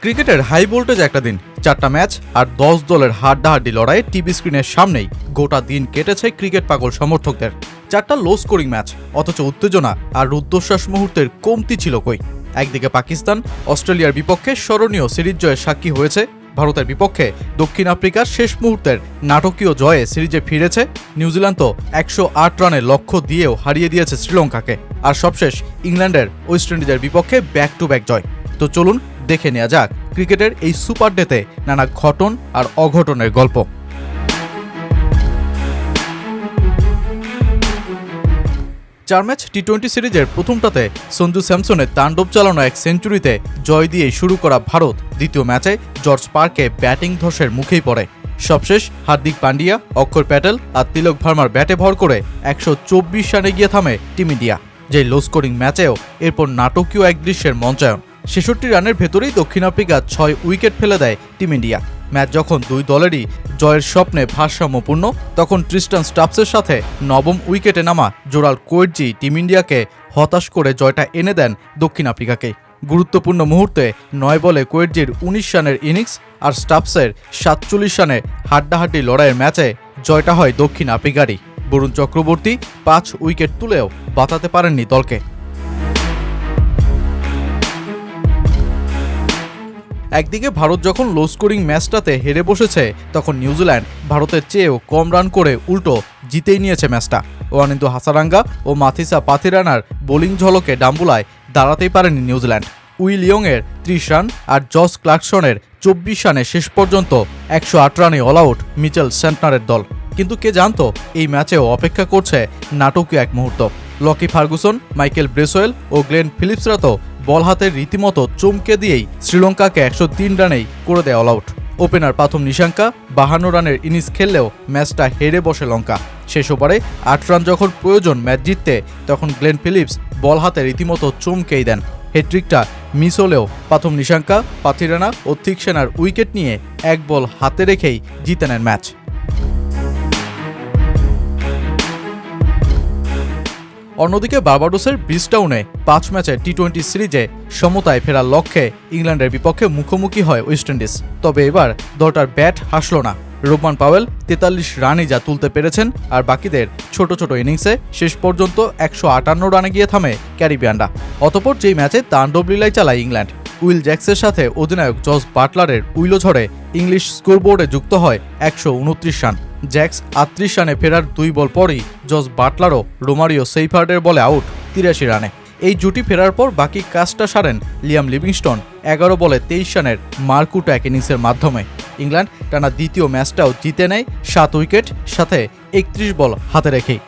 ক্রিকেটের high voltage একটা দিন, 4টা ম্যাচ আর 10 দলের হাড্ডাহাড্ডি লড়াই টিভি স্ক্রিনের সামনেই গোটা দিন কেটেছে ক্রিকেট পাগল সমর্থকদের। 4টা লো স্কোরিং ম্যাচ, অথচ উত্তেজনা আর রুদ্ধশ্বাস মুহূর্তের কমতি ছিল কই। একদিকে পাকিস্তান অস্ট্রেলিয়ার বিপক্ষে স্মরণীয় সিরিজ জয়ের সাক্ষী হয়েছে, ভারতের বিপক্ষে দক্ষিণ আফ্রিকার শেষ মুহূর্তের নাটকীয় জয়ে সিরিজে ফিরেছে, নিউজিল্যান্ড তো 108 রানের লক্ষ্য দিয়েও হারিয়ে দিয়েছে শ্রীলঙ্কাকে, আর সবশেষ ইংল্যান্ডের ওয়েস্ট ইন্ডিজের বিপক্ষে ব্যাক টু ব্যাক জয়। তো চলুন দেখে নেওয়া যাক ক্রিকেটের এই সুপার ডেতে নানা ঘটন আর অঘটনের গল্প। 4 ম্যাচ টি-20 সিরিজের প্রথমটাতে সঞ্জু স্যামসনের তাণ্ডব চালানো এক সেঞ্চুরিতে জয় দিয়েই শুরু করা ভারত দ্বিতীয় ম্যাচে জর্জ পার্কে ব্যাটিং ধসের মুখেই পড়ে। সবশেষ হার্দিক পান্ডিয়া, অক্ষর প্যাটেল আর তিলক ভার্মার ব্যাটে ভর করে 124 রানে গিয়ে থামে টিম ইন্ডিয়া। যে লো স্কোরিং ম্যাচেও এরপর নাটকীয় এক দৃশ্যের মঞ্চায়ন। 66 রানের ভেতরেই দক্ষিণ আফ্রিকা 6 উইকেট ফেলে দেয় টিম ইন্ডিয়া। ম্যাচ যখন দুই দলেরই জয়ের স্বপ্নে ভারসাম্যপূর্ণ, তখন ট্রিস্টান স্টাপসের সাথে নবম উইকেটে নামা জোরাল কোয়েটজি টিম ইন্ডিয়াকে হতাশ করে জয়টা এনে দেন দক্ষিণ আফ্রিকাকে। গুরুত্বপূর্ণ মুহূর্তে 9 বলে কোয়েটজির 19 রানের ইনিংস আর স্টাপসের 47 রানের হাড্ডাহাড্ডি লড়াইয়ের ম্যাচে জয়টা হয় দক্ষিণ আফ্রিকারই। বরুণ চক্রবর্তী 5 উইকেট তুলেও বাঁচাতে পারেননি দলকে। একদিকে ভারত যখন লো স্কোরিং ম্যাচটাতে হেরে বসেছে, তখন নিউজিল্যান্ড ভারতের চেয়েও কম রান করে উল্টো জিতেই নিয়েছে ম্যাচটা। ওয়ানিন্দু হাসারাঙ্গা ও মাথিসা পাথিরানার বোলিং ঝলকে ডাম্বুলায় দাঁড়াতেই পারেনি নিউজিল্যান্ড। উইল ইয়ংয়ের 30 রান আর জস ক্লার্কসনের 24 রানে শেষ পর্যন্ত 108 রানে অল আউট মিচেল স্যান্টনারের দল। কিন্তু কে জানতো এই ম্যাচেও অপেক্ষা করছে নাটকীয় এক মুহূর্ত। লকি ফার্গুসন, মাইকেল ব্রেসওয়েল ও গ্লেন ফিলিপসরা তো বল হাতের রীতিমতো চমকে দিয়েই শ্রীলঙ্কাকে 103 রানেই করে দেয় অল আউট। ওপেনার প্রথম নিশাঙ্কা 52 রানের ইনিংস খেললেও ম্যাচটা হেরে বসে লঙ্কা। শেষ ওভারে 8 রান যখন প্রয়োজন ম্যাচ জিততে, তখন গ্লেন ফিলিপস বল হাতে রীতিমতো চমকেই দেন। হেট্রিকটা মিস হলেও প্রথম নিশাঙ্কা, পাথিরানা ও থিকসেনার উইকেট নিয়ে এক বল হাতে রেখেই জিতে নেন ম্যাচ। অন্যদিকে বার্বাডোসের ব্রিজটাউনে 5 ম্যাচের টি-20 সিরিজে সমতায় ফেরার লক্ষ্যে ইংল্যান্ডের বিপক্ষে মুখোমুখি হয় ওয়েস্ট ইন্ডিজ। তবে এবার দলটার ব্যাট হাসল না। রোবমান পাওয়েল 43 রানই যা তুলতে পেরেছেন, আর বাকিদের ছোট ছোট ইনিংসে শেষ পর্যন্ত 158 রানে গিয়ে থামে ক্যারিবিয়ানরা। অতঃপর যেই ম্যাচে তাণ্ডব লীলাই চালায় ইংল্যান্ড, উইল জ্যাক্সের সাথে অধিনায়ক জস বাটলারের উইলো ঝড়ে ইংলিশ স্কোরবোর্ডে যুক্ত হয় 129 রান। জ্যাক্স 38 রানে ফেরার 2 বল পরই জস বাটলারও রোমারিও সেইফার্ডের বলে আউট 83 রানে। এই জুটি ফেরার পর বাকি কাজটা সারেন লিয়াম লিভিংস্টোন 11 বলে 23 রানের মারকুটো এক ইনিংসের মাধ্যমে। ইংল্যান্ড টানা দ্বিতীয় ম্যাচটাও জিতে নেয় 7 উইকেট, সাথে 31 বল হাতে রেখেই।